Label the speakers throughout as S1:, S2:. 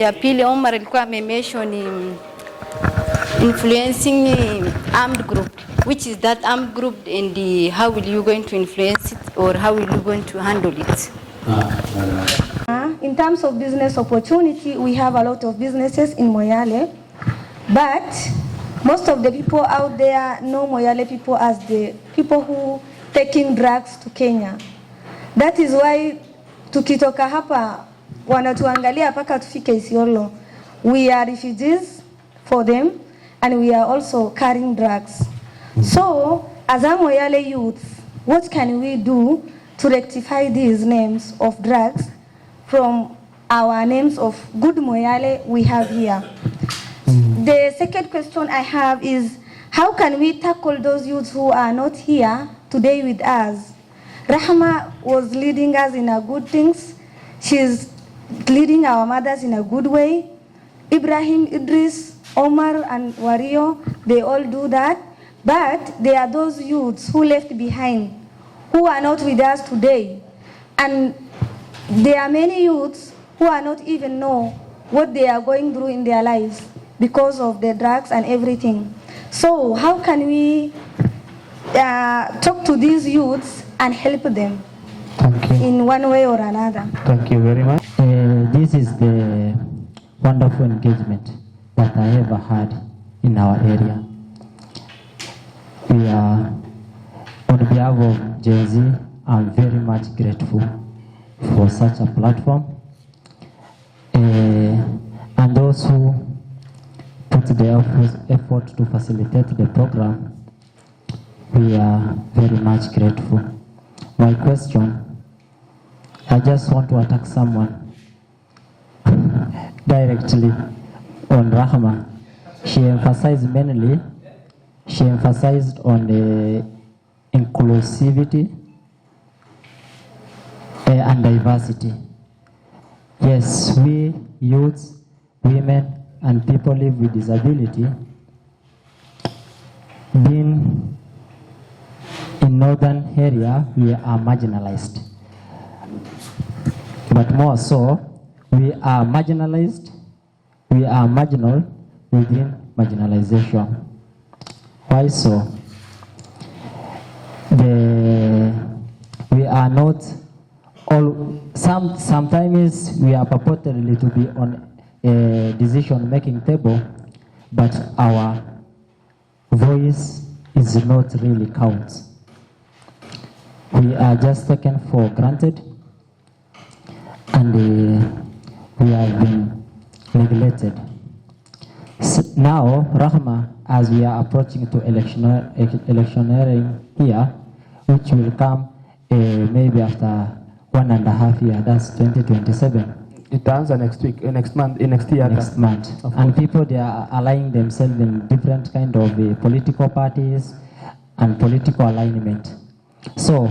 S1: Ya pili Omar alikuwa amemention influencing armed group. Which is that armed group and how will you going to influence it or how will you going to handle it?
S2: In terms of business opportunity, we have a lot of businesses in Moyale, but most of the people out there know Moyale people as the people who taking drugs to Kenya. That is why tukitoka hapa wanatuangalia paka tufike Isiolo. We are refugees for them and we are also carrying drugs. So, as a Moyale youth, what can we do to rectify these names of drugs from our names of good Moyale we have here? The second question I have is, how can we tackle those youths who are not here today with us? Rahma was leading us in a good things. She's leading our mothers in a good way. Ibrahim, Idris, Omar, and Wario, they all do that. But there are those youths who left behind, who are not with us today. And there are many youths who are not even know what they are going through in their lives because of the drugs and everything. So how can we talk to these youths and help them in one way or another?
S3: Thank you very much. This is the wonderful engagement that I ever had in our area. We are, on behalf of Gen Z, I'm very much grateful for such a platform. And those who put the effort to facilitate the program, we are very much grateful. My question, I just want to attack someone directly on Rahma. She emphasized on the inclusivity and diversity. Yes, we youths, women, and people live with disability, being in northern area, we are marginalized. But more so, we are marginalized, we are marginal within marginalization. Why so? We are not all, sometimes we are purportedly to be on a decision-making table, but our voice is not really counts. We are just taken for granted, and we have been neglected. So now, Rahma, as we are approaching to electioneering here, which will come maybe after 1.5 years, that's 2027.
S4: It ends next week, next month, next year.
S3: Next month. And people, they are aligning themselves in different kind of political parties and political alignment. So,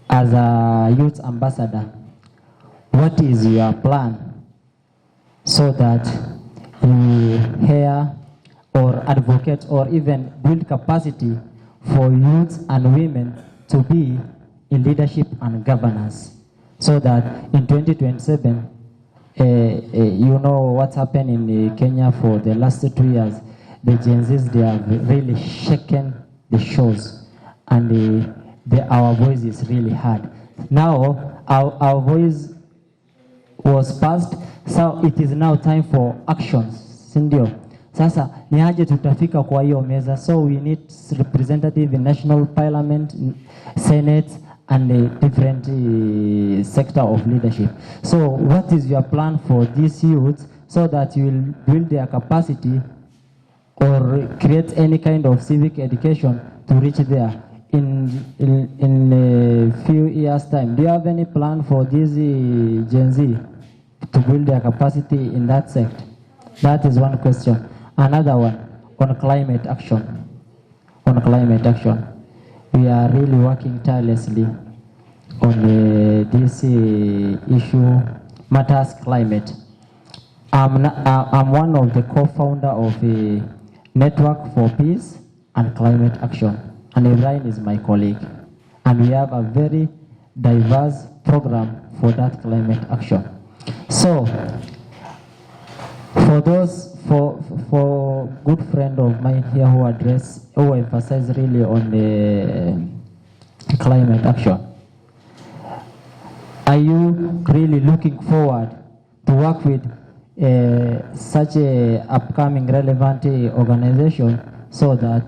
S3: as a youth ambassador, what is your plan so that you hear or advocate or even build capacity for youth and women to be in leadership and governance, so that in 2027, you know what happened in Kenya for the last 2 years, the Gen Zs, they have really shaken the shows, and our voice is really hard. Now, our voice was passed, so it is now time for actions, sindio? Sasa, ni aje tutafika kwa hiyo meza? So we need representative in national parliament, senate, and a different sector of leadership. So what is your plan for these youths so that you will build their capacity or create any kind of civic education to reach there in a few years' time? Do you have any plan for these Gen Z to build their capacity in that sector? That is one question. Another one, on climate action. On climate action. We are really working tirelessly on this issue, matters climate. I'm one of the co-founder of a Network for Peace and Climate Action, and Ibrahim is my colleague. And we have a very diverse program for that climate action. So, For good friend of mine here who emphasize really on the climate action. Are you really looking forward to work with such a upcoming relevant organization so that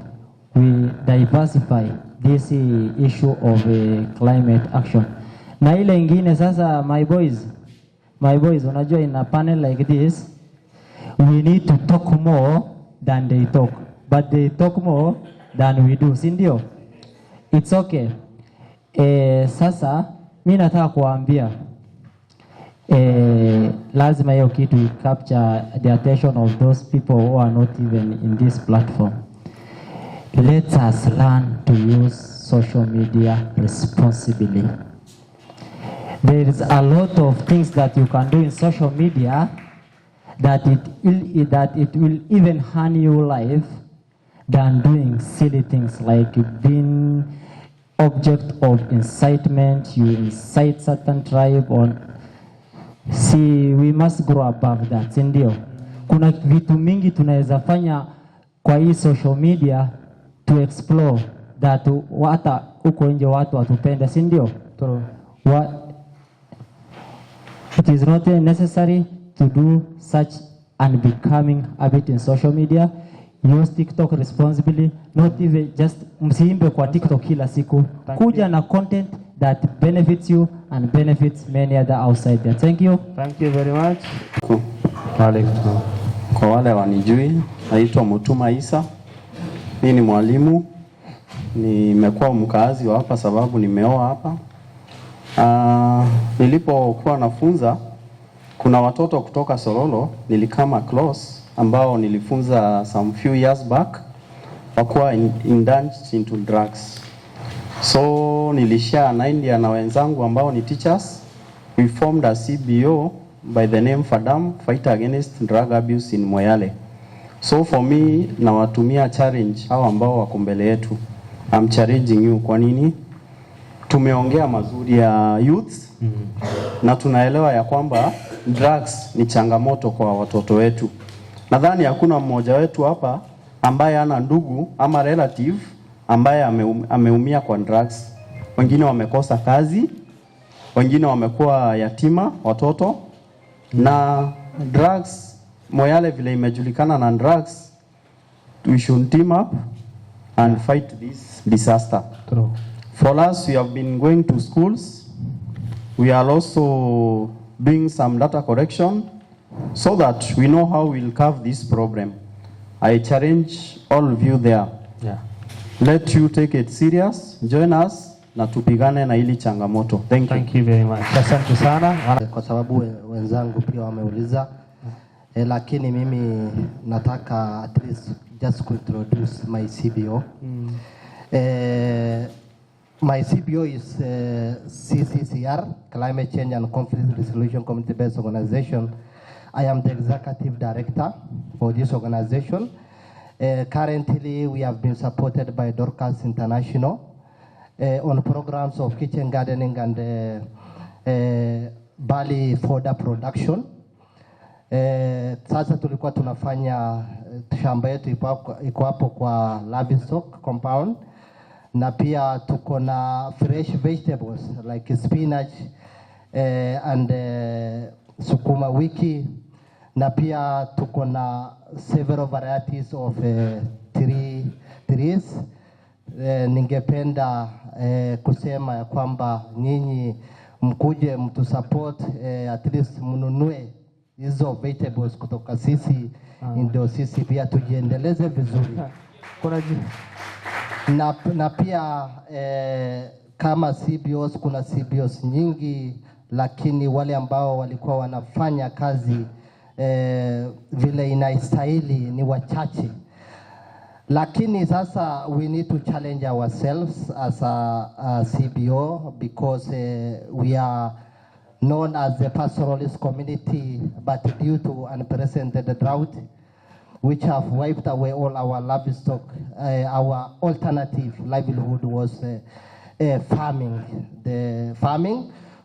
S3: we diversify this issue of climate action? Na ile ingine sasa, my boys, unajua in a panel like this, we need to talk more than they talk, but they talk more than we do, si ndio? It's okay. Sasa mimi nataka kuambia lazima hiyo kitu capture the attention of those people who are not even in this platform. Let us learn to use social media responsibly. There is a lot of things that you can do in social media that it will even harm your life than doing silly things like being object of incitement. You incite certain tribe on. See, we must grow above that, ndio. Kuna vitu mingi tunaweza fanya kwa hii social media to explore that hata uko nje watu watupende, si ndio? It is not necessary to do such unbecoming habit in social media. Use TikTok responsibly, not even just msiimbe kwa TikTok kila siku. Kuja na content that benefits you and benefits many other outside there. Thank you.
S4: Thank you very much.
S5: Kwa wale wanijui, naitwa Mutuma Isa. Mimi ni mwalimu. Nimekuwa mkaazi wa hapa sababu nimeoa hapa. Nilipokuwa nafunza, kuna watoto kutoka Sololo nilikama close ambao nilifunza some few years back wakuwa indulged into drugs. So nilishare na India na wenzangu ambao ni teachers. We formed a CBO by the name FADAM, Fight Against Drug Abuse in Moyale. So for me, nawatumia challenge hao ambao wako mbele yetu. I'm challenging you. Kwa nini? Tumeongea mazuri ya youth na tunaelewa ya kwamba drugs ni changamoto kwa watoto wetu. Nadhani hakuna mmoja wetu hapa ambaye ana ndugu ama relative ambaye ameumia kwa drugs. Wengine wamekosa kazi, wengine wamekuwa yatima watoto. Na drugs, Moyale vile imejulikana na drugs, we should team up and fight this disaster.
S4: True.
S5: For us, we have been going to schools. We are also doing some data correction so that we know how we'll curb this problem. I challenge all of you there.
S4: Yeah.
S5: Let you take it serious. Join us na tupigane na hili changamoto. Thank you.
S4: Thank you very much. Asante sana.
S6: Kwa sababu wenzangu pia wameuliza, lakini mimi nataka at least just to introduce my CBO. My CBO is CCCR, Climate Change and Conflict Resolution Community-Based Organization. I am the executive director for this organization. Currently, we have been supported by Dorcas International on programs of kitchen gardening and barley fodder production. Sasa tulikuwa tunafanya shamba yetu iko hapo kwa livestock compound, na pia tuko na fresh vegetables like spinach and sukuma wiki, na pia tuko na several varieties of trees. Ningependa kusema ya kwamba nyinyi mkuje mtu support, at least mnunue hizo vegetables kutoka sisi, ndio sisi pia tujiendeleze vizuri. Na pia kama CBOs, kuna CBOs nyingi, lakini wale ambao walikuwa wanafanya kazi vile inaistahili ni wachache. Lakini sasa we need to challenge ourselves as a CBO because we are known as the pastoralist community, but due to unprecedented drought, which have wiped away all our livestock, our alternative livelihood was farming.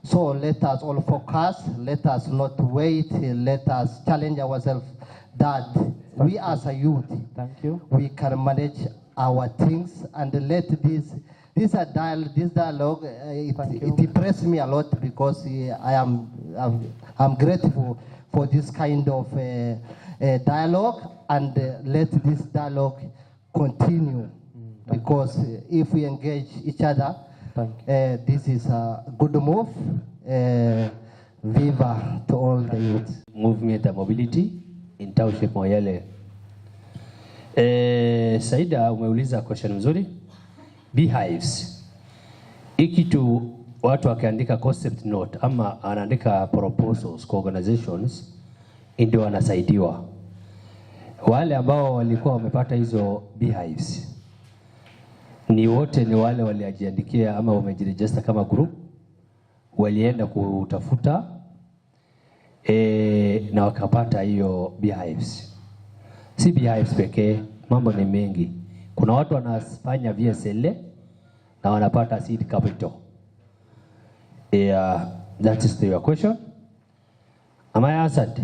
S6: So let us all focus, let us not wait, let us challenge ourselves that we as a youth,
S4: Thank you.
S6: we can manage our things and let this dialogue, it impressed me a lot because I'm grateful for this kind of dialogue, and let this dialogue continue, because if we engage each other, this is a good move. Viva to all the youth.
S7: Movement and mobility in Township Moyale. Saida, umeuliza question nzuri. Beehives. Ikitu watu wakiandika concept note ama anaandika proposals kwa organizations, ndio wanasaidiwa. Wale ambao walikuwa wamepata hizo beehives ni wote ni wale waliajiandikia ama wamejiregister kama group, walienda kutafuta na wakapata hiyo beehives. Si beehives pekee, mambo ni mengi. Kuna watu wanafanya VSL na wanapata seed capital. That is your question. Am I answered?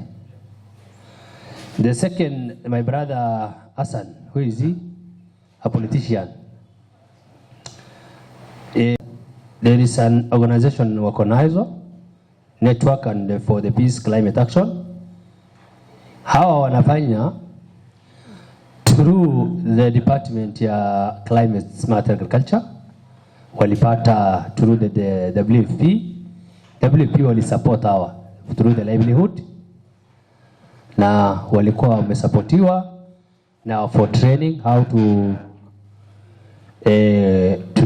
S7: The second, my brother Hassan, who is he? A politician. There is an organization Wakonazo Network and for the Peace Climate Action. Hawa wanafanya through the department ya Climate Smart Agriculture. Walipata through the WFP. WFP wali support hawa through the livelihood, na walikuwa wamesupportiwa now for training how to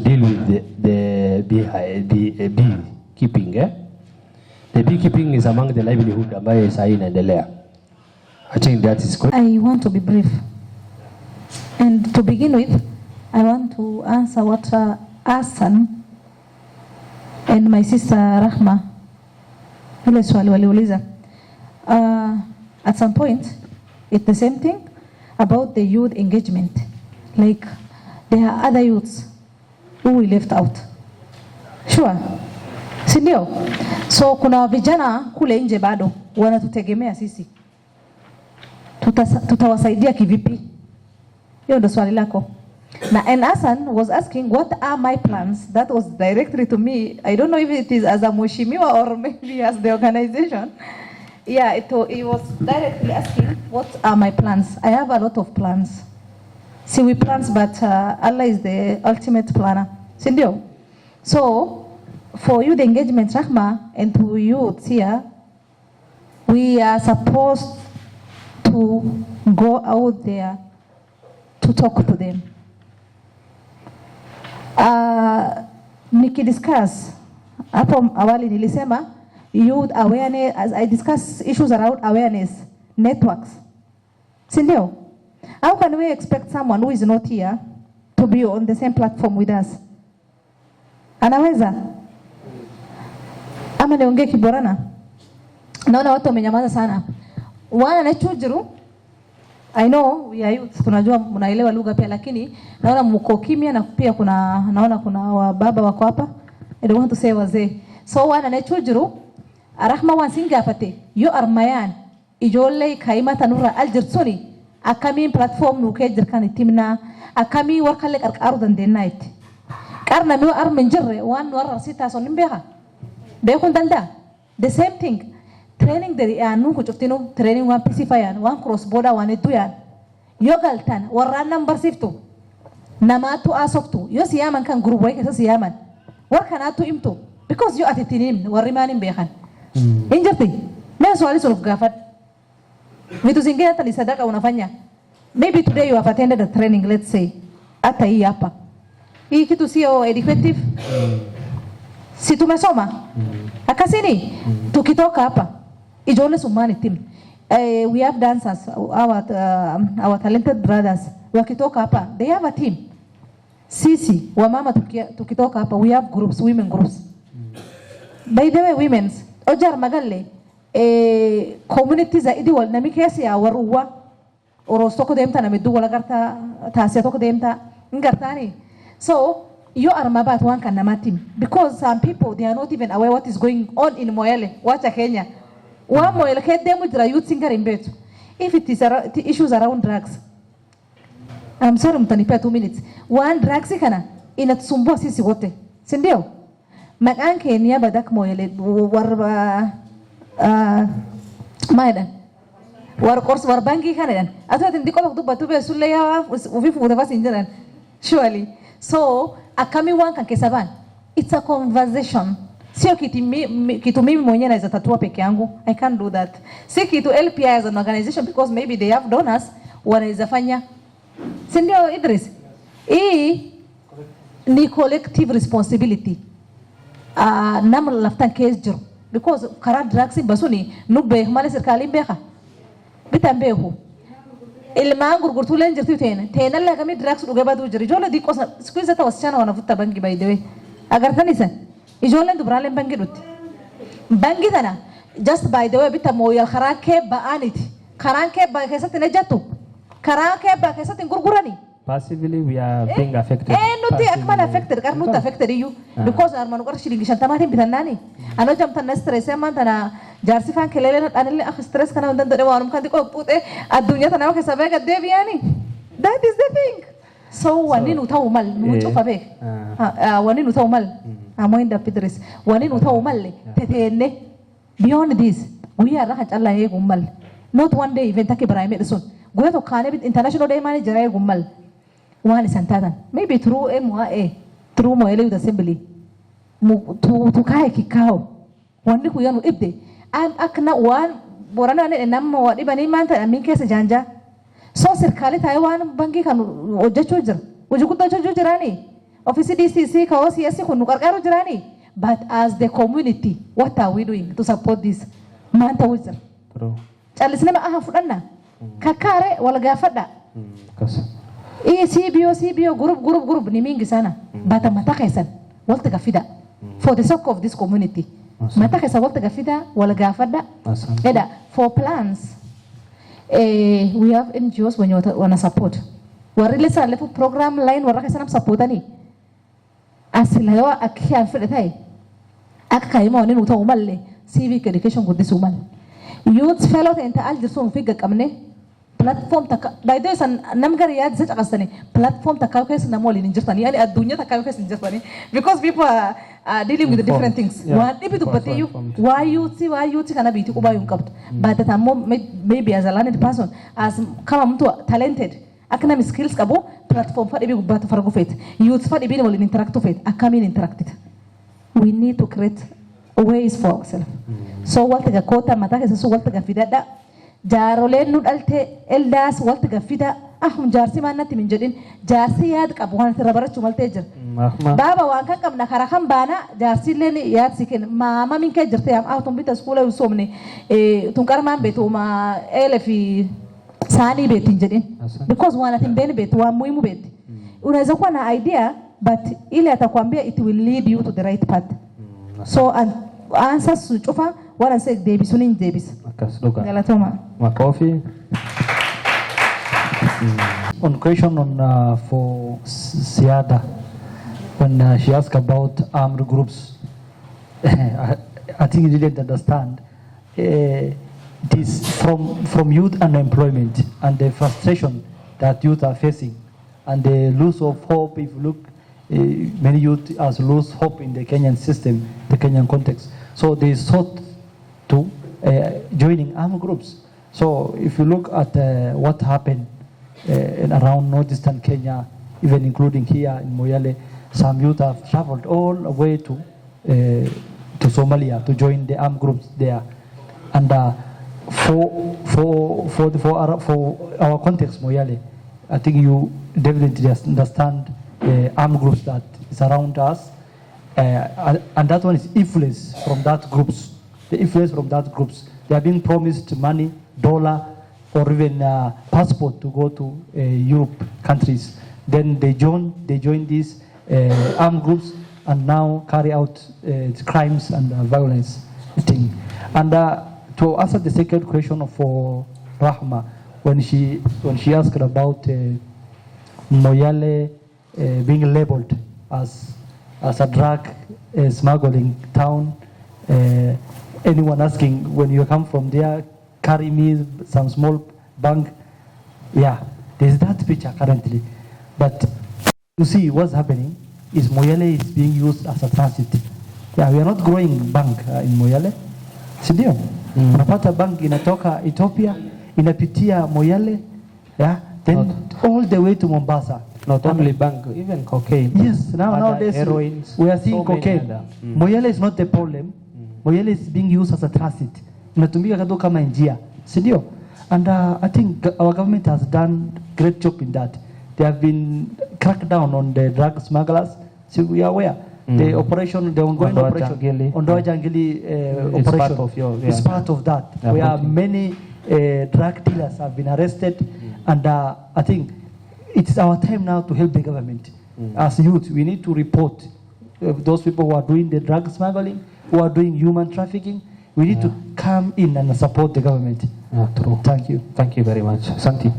S7: deal with the bee keeping. The beekeeping is among the livelihood ambayo sasa inaendelea. I think that is good.
S8: I want to be brief. And to begin with, I want to answer what Hassan and my sister Rahma ile swali waliuliza. At some point, it's the same thing about the youth engagement. Like, there are other youths who we left out. Sure. Sindio? So kuna vijana kule nje bado wanatutegemea sisi. Tutawasaidia kivipi? Hiyo ndo swali lako. And Hassan was asking, what are my plans? That was directly to me. I don't know if it is as a mheshimiwa or maybe as the organization. Yeah, it was directly asking, what are my plans? I have a lot of plans. See, we plans, but Allah is the ultimate planner. Sindio? So, for youth engagement, Rahma, and to youth here, we are supposed to go out there to talk to them. Nikidiscuss hapo awali nilisema youth awareness, as I discuss issues around awareness networks. Sindio? How can we expect someone who is not here to be on the same platform with us? Anaweza? Ama niongee Kiborana? Naona watu wamenyamaza sana. Wana nachujiru. I know we are youth, tunajua mnaelewa lugha pia, lakini naona mko kimya, na pia naona kuna wababa wako hapa. I don't want to say wazee. So wana nachujiru Rahma wansinga afate yo armayan ijolle kaimata nura aljirsoni akami platform nuke jirkan timna akami warkale ardan de night karna mi armen jirre wan war sita son nimbeha be kun dalda the same thing training the anu ko choftino training one pacifier one cross border one duyan yo galtan warra number sifto namatu asoftu yo siyaman kan group way kasa siyaman warkanatu imto because you atitinim warrimanin behan injirti mimi swali solo gafat vitu zingine hata ni sadaka unafanya. Maybe today you have attended a training, let's say hata hii hapa hii kitu sio educative, si tumesoma akasini tukitoka hapa ijole sumani team. We have dancers, our talented brothers wakitoka hapa they have a team. Sisi wamama tukitoka hapa we have groups, women groups. By the way, women's ojar magalle community zaidi wal nami kesi ya waruwa orosto ko demta na medu wala garta tasia to ko demta ngartani. So you are mabat one kan namatim, because some people they are not even aware what is going on in Moyale, wacha Kenya wa Moyale ke demu dra youth singer imbetu if it is the issues around drugs. I'm sorry, mtanipea 2 minutes. One drugs kana inatusumbua sisi wote. Si ndio? Magaan Kenya badak Moyale war maidan. War course war bangi kana. Atu tindiko maktuba tube suleya uvifu udavasi injaran. Surely. So, akami one kan kesaban. It's a conversation. Sio kitu mimi mwenyewe naweza tatua peke yangu. I can't do that. Si kitu LPI as an organization because maybe they have donors wanaweza fanya. Si ndio Idris? Hii ni collective responsibility. Namna laftan case jiro. Because karat drugs basuni nubbe mali serikali mbeka. Bitambehu. Ilmaan gurgurtuu leen jirtu teena la kami drugs dhugaa baatu jira ijoollee diqqoo squeeze ta wasichana wanafuta bangi by the way agartan isan ijoolleen dubraaleen bangi dhutti bangi tana just by the way bita mooyal karaa keebba aaniti karaan keebba keessatti hin ejjattu karaa keebba keessatti hin gurgurani.
S4: Passively we are being affected.
S8: Nuti akmal affected kar nuti affected you because armanu kar shilingi shantamatin bitannani ano jamtan stress man tana jarsi fan kelele anile akh stress kana undan dode warum kan diko pute adunya tana ke sabe gadde biyani. That is the thing. So wani nuta umal nuto fabe wani nuta umal amoinda Idris wani nuta umal tetene beyond this we are rahat Allah ye gumal not one day event take Ibrahim Edison goya to khane bit international day manager ye gumal one santatan maybe through MOA through Moyale Youth Assembly to kai kikao wani kuyanu ibde am akna one borana ne nam wadi bani manta amin kesa janja so serikali Taiwan bangi kan ojacho jir ojukuta ojacho jirani office DCC ka OCS kunu qarqaru jirani but as the community what are we doing to support this manta wizard chalisna ma aha fudanna kakare wala gafada CBO group ni mingi sana bata matakaisan walta gafida for the sake of this community matakaisan walta gafida wala gafada eda for plans we have NGOs when you wanna support warile sa level program line waraka sana supportani asilayo akia fedai akaima wani nuta umalle civic education gudis umal youth fellow enta aljirsun figa kamne platform taka daido san namgar yad zaj qasani platform taka kes namoli ninjirtani yani adunya taka kes ninjirtani because people are dealing with different things wa dibitu batiyu why you kana biti ko bayun qabt but that maybe as a learned person as kama mtu talented akana skills kabo platform fadi bi gubata fargo fet youth fadi bi wal interact fet akamin interacted we need to create ways for ourselves so walta ga kota mata kes so walta ga fidada jaaroleen nu dhalte eldaas walta gafida jarsi maannatti min jedhin jaarsi yaad qabu waan irra barachuu maltee jira baaba waan kan qabna karaa kan baana jaarsi leen yaad siken maama min kee jirte am awton bita skuula usomne tun qarmaan beetu ma elefi saani beetin jedhin because waan atin been beetu waan muhimu beeti unaweza kuwa na idea but ile atakwambia it will lead you to the right path so answers chufa wala say debisunin debis galatoma
S4: Makofi. On question on for Siada, when she asked about armed groups, I think you didn't understand. It is from youth unemployment and the frustration that youth are facing, and the loss of hope. If you look, many youth has lost hope in the Kenyan system, the Kenyan context. So they sought to joining armed groups. So if you look at what happened in around northeastern Kenya, even including here in Moyale, some youth have traveled all the way to Somalia to join the armed groups there. And for our context, Moyale, I think you definitely understand the armed groups that is around us, and that one is influence from that groups. The influence from that groups. They are being promised money, dollar, or even passport to go to Europe countries. Then they join these armed groups and now carry out crimes and violence thing. And to answer the second question for Rahma, when she asked about Moyale being labeled as a drug smuggling town. Anyone asking when you come from there, carry me some small bank. Yeah, there's that picture currently. But you see what's happening is Moyale is being used as a transit. Yeah, we are not growing bank in Moyale. Sindio? Unapata bank inatoka Ethiopia, inapitia Moyale, yeah, then all the way to Mombasa.
S9: Not only bank, even cocaine.
S4: Yes, nowadays
S9: heroines,
S4: we are seeing
S9: so many
S4: cocaine.
S9: other.
S4: Moyale is not the problem. Moyale is being used as a transit. Inatumika kado kama njia. Sindio? And I think our government has done great job in that. They have been cracked down on the drug smugglers. So we are aware. The operation, the ongoing
S9: Ondoa
S4: operation,
S9: Jangili.
S4: Ondoa Jangili
S9: It's
S4: operation,
S9: part of your,
S4: is part of that.
S9: Yeah,
S4: Where many drug dealers have been arrested, and I think it's our time now to help the government. As youth, we need to report those people who are doing the drug smuggling, who are doing human trafficking. We need to come in and support the government.
S9: True.
S4: Thank you.
S9: Thank you very much. Santi.